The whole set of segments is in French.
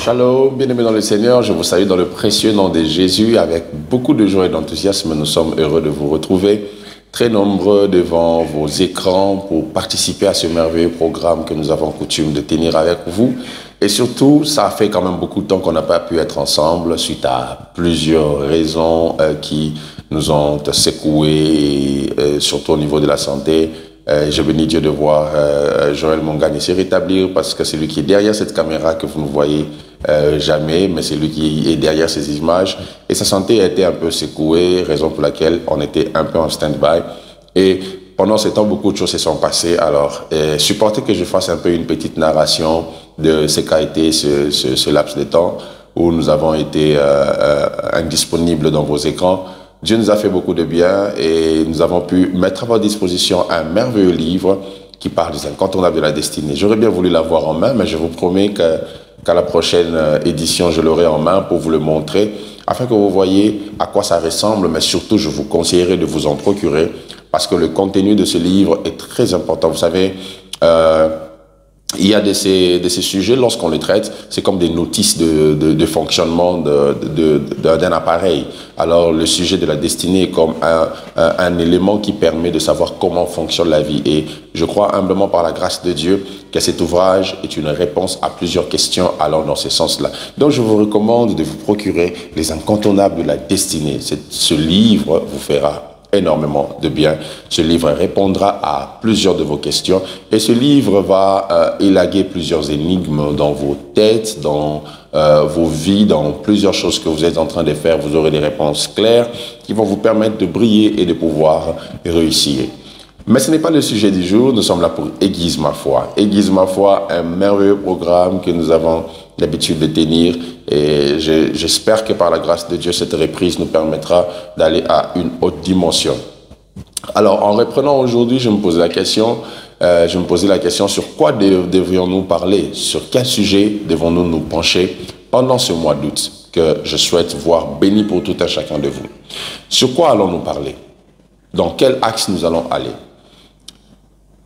Shalom, bien-aimés dans le Seigneur, je vous salue dans le précieux nom de Jésus. Avec beaucoup de joie et d'enthousiasme, nous sommes heureux de vous retrouver, très nombreux devant vos écrans pour participer à ce merveilleux programme que nous avons coutume de tenir avec vous. Et surtout, ça fait quand même beaucoup de temps qu'on n'a pas pu être ensemble suite à plusieurs raisons qui nous ont secoués, surtout au niveau de la santé. Je bénis Dieu de voir Joël Mongagne se rétablir parce que c'est lui qui est derrière cette caméra que vous ne voyez jamais, mais c'est lui qui est derrière ces images. Et sa santé a été un peu secouée, raison pour laquelle on était un peu en stand-by. Et pendant ce temps, beaucoup de choses se sont passées. Alors, supportez que je fasse un peu une petite narration de ce qu'a été ce laps de temps où nous avons été indisponibles dans vos écrans. Dieu nous a fait beaucoup de bien et nous avons pu mettre à votre disposition un merveilleux livre qui parle des incontournables de la destinée. J'aurais bien voulu l'avoir en main, mais je vous promets qu'à la prochaine édition, je l'aurai en main pour vous le montrer, afin que vous voyez à quoi ça ressemble, mais surtout, je vous conseillerais de vous en procurer, parce que le contenu de ce livre est très important. Vous savez, il y a de ces sujets, lorsqu'on les traite, c'est comme des notices de fonctionnement d'un appareil. Alors, le sujet de la destinée est comme un élément qui permet de savoir comment fonctionne la vie. Et je crois humblement par la grâce de Dieu que cet ouvrage est une réponse à plusieurs questions allant dans ce sens-là. Donc, je vous recommande de vous procurer les incontournables de la destinée. Ce livre vous fera énormément de bien. Ce livre répondra à plusieurs de vos questions et ce livre va élaguer plusieurs énigmes dans vos têtes, dans vos vies, dans plusieurs choses que vous êtes en train de faire. Vous aurez des réponses claires qui vont vous permettre de briller et de pouvoir réussir. Mais ce n'est pas le sujet du jour, nous sommes là pour Aiguise ma foi. Aiguise ma foi, un merveilleux programme que nous avons l'habitude de tenir et j'espère que par la grâce de Dieu, cette reprise nous permettra d'aller à une haute dimension. Alors, en reprenant aujourd'hui, je me posais la question sur quoi devrions-nous parler, sur quel sujet devons-nous nous pencher pendant ce mois d'août que je souhaite voir béni pour tout un chacun de vous. Sur quoi allons-nous parler? Dans quel axe nous allons aller?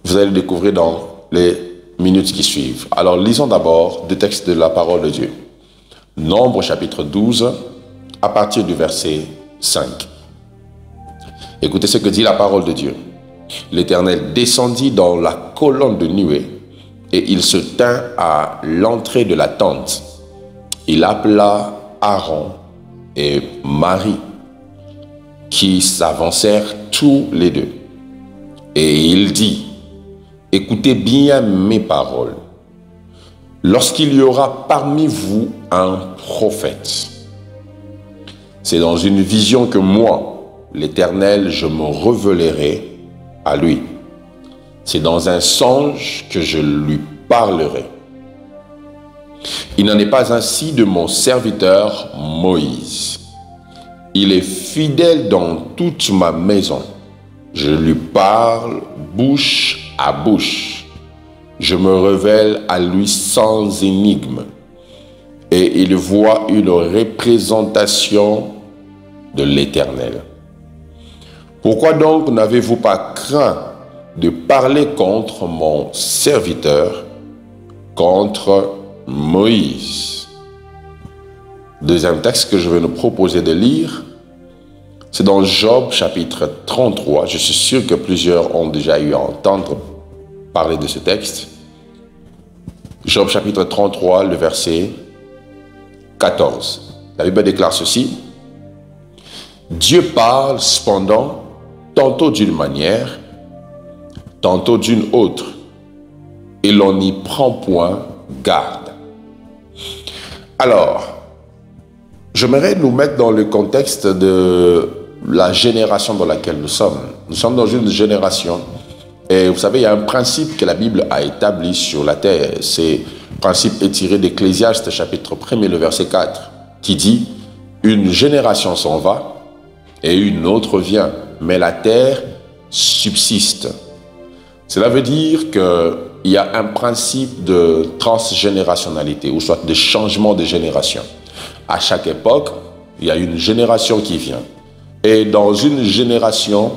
Vous allez le découvrir dans les minutes qui suivent. Alors, lisons d'abord deux textes de la parole de Dieu. Nombre chapitre 12, à partir du verset 5. Écoutez ce que dit la parole de Dieu. L'Éternel descendit dans la colonne de nuée et il se tint à l'entrée de la tente. Il appela Aaron et Marie qui s'avancèrent tous les deux. Et il dit, écoutez bien mes paroles. Lorsqu'il y aura parmi vous un prophète, c'est dans une vision que moi, l'Éternel, je me révélerai à lui. C'est dans un songe que je lui parlerai. Il n'en est pas ainsi de mon serviteur Moïse. Il est fidèle dans toute ma maison. Je lui parle bouche à bouche. Je me révèle à lui sans énigme. Et il voit une représentation de l'Éternel. Pourquoi donc n'avez-vous pas craint de parler contre mon serviteur, contre Moïse? Deuxième texte que je vais nous proposer de lire, c'est dans Job chapitre 33. Je suis sûr que plusieurs ont déjà eu à entendre parler de ce texte. Job chapitre 33, le verset 14. La Bible déclare ceci. Dieu parle cependant tantôt d'une manière, tantôt d'une autre, et l'on n'y prend point garde. Alors, j'aimerais nous mettre dans le contexte de la génération dans laquelle nous sommes. Nous sommes dans une génération, et vous savez, il y a un principe que la Bible a établi sur la terre. Ce principe est tiré d'Ecclésiaste, chapitre 1er, le verset 4, qui dit « Une génération s'en va, et une autre vient, mais la terre subsiste. » Cela veut dire qu'il y a un principe de transgénérationnalité, ou soit de changement de génération. À chaque époque, il y a une génération qui vient. Et dans une génération,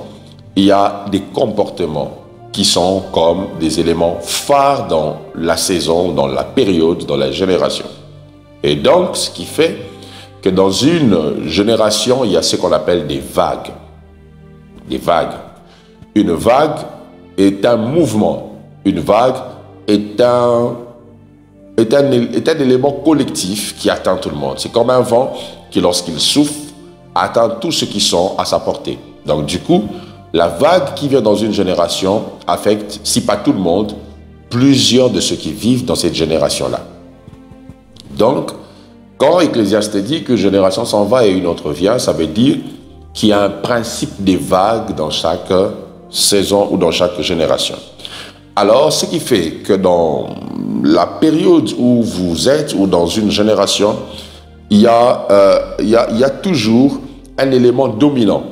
il y a des comportements qui sont comme des éléments phares dans la saison, dans la période, dans la génération. Et donc, ce qui fait que dans une génération, il y a ce qu'on appelle des vagues. Des vagues. Une vague est un mouvement. Une vague est un élément collectif qui atteint tout le monde. C'est comme un vent qui, lorsqu'il souffle, atteint tous ceux qui sont à sa portée. Donc, du coup, la vague qui vient dans une génération affecte, si pas tout le monde, plusieurs de ceux qui vivent dans cette génération-là. Donc, quand Ecclésiaste dit qu'une génération s'en va et une autre vient, ça veut dire qu'il y a un principe des vagues dans chaque saison ou dans chaque génération. Alors, ce qui fait que dans la période où vous êtes ou dans une génération, il y a toujours un élément dominant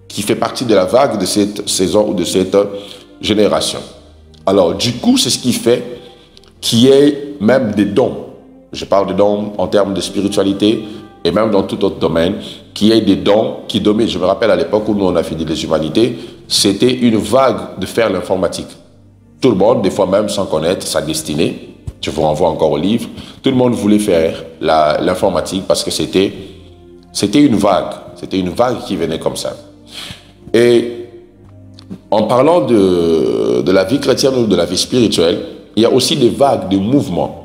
qui fait partie de la vague de cette saison ou de cette génération. Alors, du coup, c'est ce qui fait qu'il y ait même des dons. Je parle de dons en termes de spiritualité et même dans tout autre domaine, qu'il y ait des dons qui dominent. Je me rappelle à l'époque où nous on a fini les humanités, c'était une vague de faire l'informatique. Tout le monde, des fois même sans connaître sa destinée, je vous renvoie encore au livre, tout le monde voulait faire l'informatique parce que c'était une vague qui venait comme ça. Et en parlant de la vie chrétienne ou de la vie spirituelle, il y a aussi des vagues, des mouvements.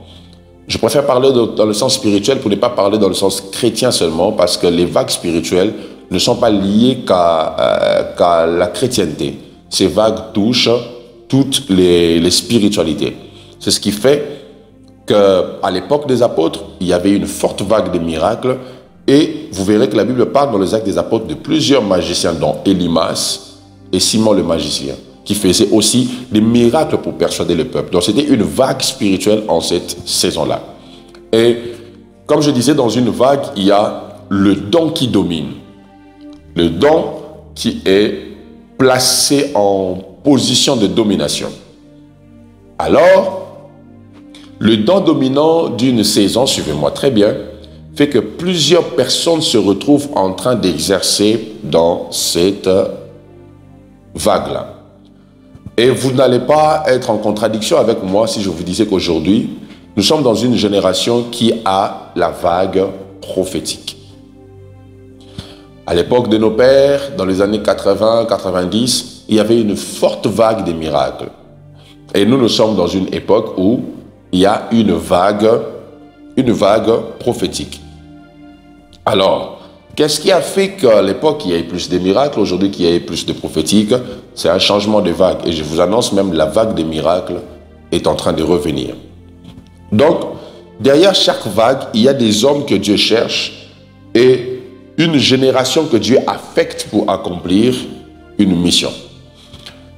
Je préfère parler dans le sens spirituel pour ne pas parler dans le sens chrétien seulement, parce que les vagues spirituelles ne sont pas liées qu'à la chrétienté. Ces vagues touchent toutes les spiritualités. C'est ce qui fait qu'à l'époque des apôtres, il y avait une forte vague de miracles, et vous verrez que la Bible parle dans les Actes des apôtres de plusieurs magiciens, dont Élymas et Simon le magicien, qui faisaient aussi des miracles pour persuader le peuple. Donc c'était une vague spirituelle en cette saison-là. Et comme je disais, dans une vague, il y a le don qui domine. Le don qui est placé en position de domination. Alors, le don dominant d'une saison, suivez-moi très bien, fait que plusieurs personnes se retrouvent en train d'exercer dans cette vague-là. Et vous n'allez pas être en contradiction avec moi si je vous disais qu'aujourd'hui, nous sommes dans une génération qui a la vague prophétique. À l'époque de nos pères, dans les années 80-90, il y avait une forte vague des miracles. Et nous sommes dans une époque où il y a une vague prophétique. Alors, qu'est-ce qui a fait qu'à l'époque, il y ait plus de miracles, aujourd'hui qu'il y ait plus de prophétiques? C'est un changement de vague. Et je vous annonce même, la vague des miracles est en train de revenir. Donc, derrière chaque vague, il y a des hommes que Dieu cherche et une génération que Dieu affecte pour accomplir une mission.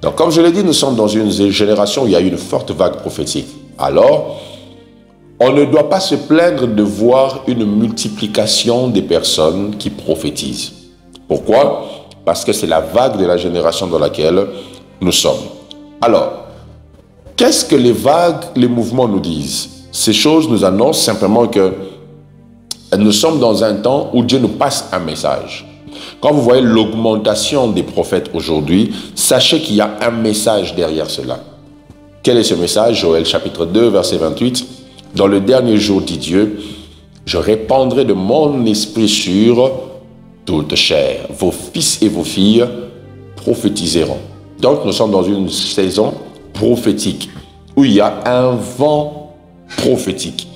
Donc, comme je l'ai dit, nous sommes dans une génération où il y a une forte vague prophétique. Alors, on ne doit pas se plaindre de voir une multiplication des personnes qui prophétisent. Pourquoi? Parce que c'est la vague de la génération dans laquelle nous sommes. Alors, qu'est-ce que les vagues, les mouvements nous disent? Ces choses nous annoncent simplement que nous sommes dans un temps où Dieu nous passe un message. Quand vous voyez l'augmentation des prophètes aujourd'hui, sachez qu'il y a un message derrière cela. Quel est ce message? Joël chapitre 2, verset 28. Dans le dernier jour, dit Dieu, je répandrai de mon esprit sur toute chair. Vos fils et vos filles prophétiseront. Donc, nous sommes dans une saison prophétique où il y a un vent prophétique,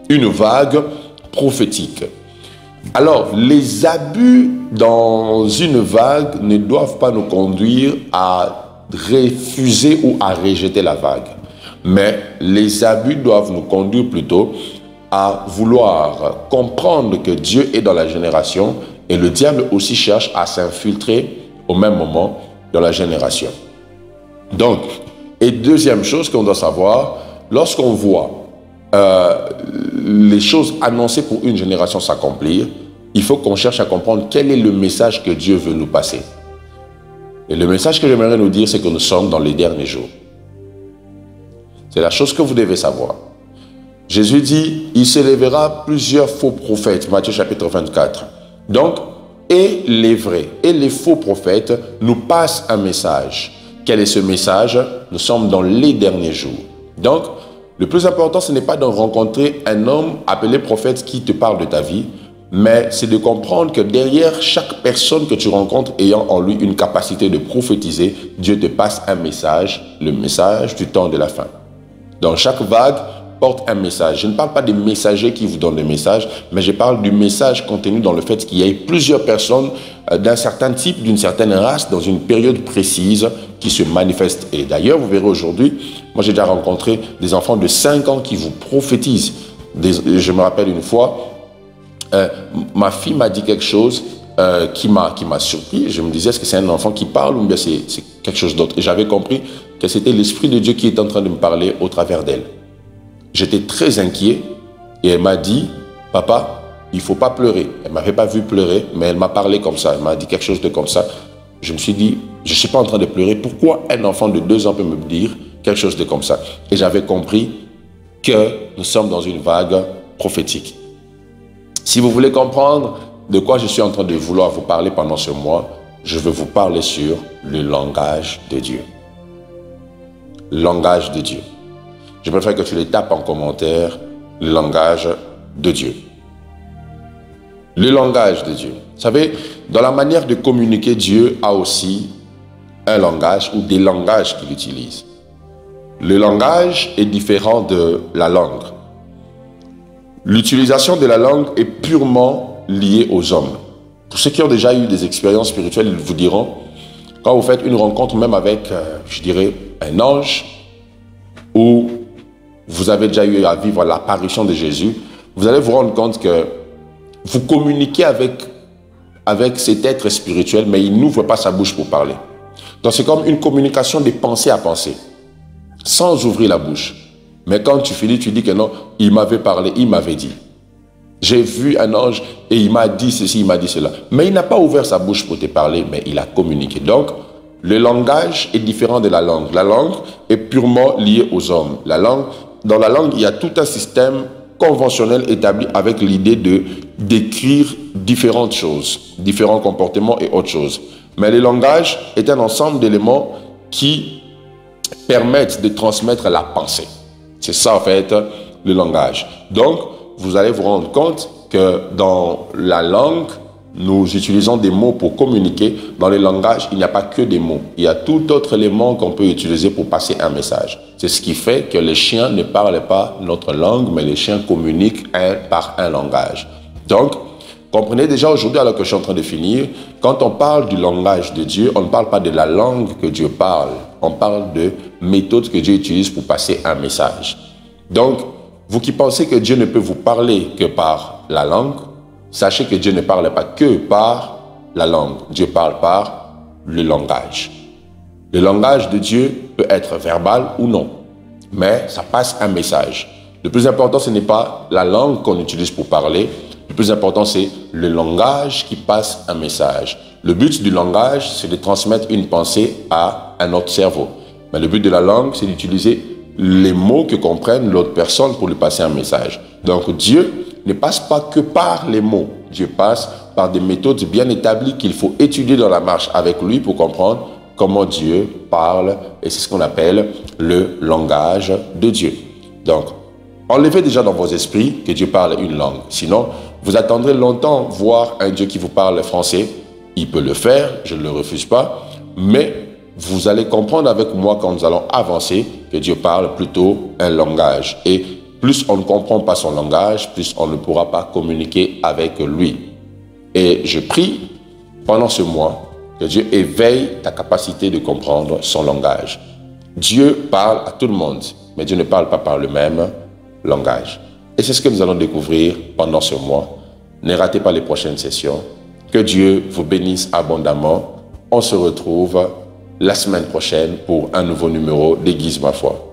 une vague prophétique. Alors, les abus dans une vague ne doivent pas nous conduire à refuser ou à rejeter la vague. Mais les abus doivent nous conduire plutôt à vouloir comprendre que Dieu est dans la génération et le diable aussi cherche à s'infiltrer au même moment dans la génération. Donc, et deuxième chose qu'on doit savoir, lorsqu'on voit les choses annoncées pour une génération s'accomplir, il faut qu'on cherche à comprendre quel est le message que Dieu veut nous passer. Et le message que j'aimerais nous dire, c'est que nous sommes dans les derniers jours. C'est la chose que vous devez savoir. Jésus dit, il s'élèvera plusieurs faux prophètes, Matthieu chapitre 24. Donc, et les vrais et les faux prophètes nous passent un message. Quel est ce message? Nous sommes dans les derniers jours. Donc, Le plus important, ce n'est pas de rencontrer un homme appelé prophète qui te parle de ta vie, mais c'est de comprendre que derrière chaque personne que tu rencontres ayant en lui une capacité de prophétiser, Dieu te passe un message, le message du temps de la fin. Dans chaque vague, porte un message. Je ne parle pas des messagers qui vous donnent des messages, mais je parle du message contenu dans le fait qu'il y ait plusieurs personnes d'un certain type, d'une certaine race, dans une période précise qui se manifestent. Et d'ailleurs, vous verrez aujourd'hui, moi j'ai déjà rencontré des enfants de 5 ans qui vous prophétisent. Je me rappelle une fois, ma fille m'a dit quelque chose qui m'a surpris. Je me disais, est-ce que c'est un enfant qui parle ou bien c'est quelque chose d'autre? Et j'avais compris que c'était l'Esprit de Dieu qui était en train de me parler au travers d'elle. J'étais très inquiet et elle m'a dit, papa, il ne faut pas pleurer. Elle ne m'avait pas vu pleurer, mais elle m'a parlé comme ça. Elle m'a dit quelque chose de comme ça. Je me suis dit, je ne suis pas en train de pleurer. Pourquoi un enfant de 2 ans peut me dire quelque chose de comme ça? Et j'avais compris que nous sommes dans une vague prophétique. Si vous voulez comprendre de quoi je suis en train de vouloir vous parler pendant ce mois, je veux vous parler sur le langage de Dieu. Langage de Dieu. Je préfère que tu les tapes en commentaire, le langage de Dieu. Le langage de Dieu. Vous savez, dans la manière de communiquer, Dieu a aussi un langage ou des langages qu'il utilise. Le langage est différent de la langue. L'utilisation de la langue est purement liée aux hommes. Pour ceux qui ont déjà eu des expériences spirituelles, ils vous diront, quand vous faites une rencontre même avec, je dirais, un ange, ou vous avez déjà eu à vivre l'apparition de Jésus, vous allez vous rendre compte que vous communiquez avec cet être spirituel, mais il n'ouvre pas sa bouche pour parler. Donc c'est comme une communication de pensée à pensée, sans ouvrir la bouche. Mais quand tu finis, tu dis que non, il m'avait parlé, il m'avait dit. J'ai vu un ange et il m'a dit ceci, il m'a dit cela. Mais il n'a pas ouvert sa bouche pour te parler, mais il a communiqué. Donc, le langage est différent de la langue. La langue est purement liée aux hommes. Dans la langue, il y a tout un système conventionnel établi avec l'idée de décrire différentes choses, différents comportements et autres choses. Mais le langage est un ensemble d'éléments qui permettent de transmettre la pensée. C'est ça, en fait, le langage. Donc, vous allez vous rendre compte que dans la langue, nous utilisons des mots pour communiquer. Dans le langage, il n'y a pas que des mots. Il y a tout autre élément qu'on peut utiliser pour passer un message. C'est ce qui fait que les chiens ne parlent pas notre langue, mais les chiens communiquent par un langage. Donc, comprenez déjà aujourd'hui, alors que je suis en train de finir, quand on parle du langage de Dieu, on ne parle pas de la langue que Dieu parle. On parle de méthodes que Dieu utilise pour passer un message. Donc, vous qui pensez que Dieu ne peut vous parler que par la langue, sachez que Dieu ne parle pas que par la langue. Dieu parle par le langage. Le langage de Dieu peut être verbal ou non, mais ça passe un message. Le plus important, ce n'est pas la langue qu'on utilise pour parler. Le plus important, c'est le langage qui passe un message. Le but du langage, c'est de transmettre une pensée à un autre cerveau. Mais le but de la langue, c'est d'utiliser les mots que comprennent l'autre personne pour lui passer un message. Donc Dieu ne passe pas que par les mots. Dieu passe par des méthodes bien établies qu'il faut étudier dans la marche avec lui pour comprendre comment Dieu parle. Et c'est ce qu'on appelle le langage de Dieu. Donc, enlevez déjà dans vos esprits que Dieu parle une langue. Sinon, vous attendrez longtemps voir un Dieu qui vous parle français. Il peut le faire, je ne le refuse pas. Mais vous allez comprendre avec moi quand nous allons avancer que Dieu parle plutôt un langage. Et plus on ne comprend pas son langage, plus on ne pourra pas communiquer avec lui. Et je prie pendant ce mois que Dieu éveille ta capacité de comprendre son langage. Dieu parle à tout le monde, mais Dieu ne parle pas par le même langage. Et c'est ce que nous allons découvrir pendant ce mois. Ne ratez pas les prochaines sessions. Que Dieu vous bénisse abondamment. On se retrouve la semaine prochaine pour un nouveau numéro d'Aiguise ma foi.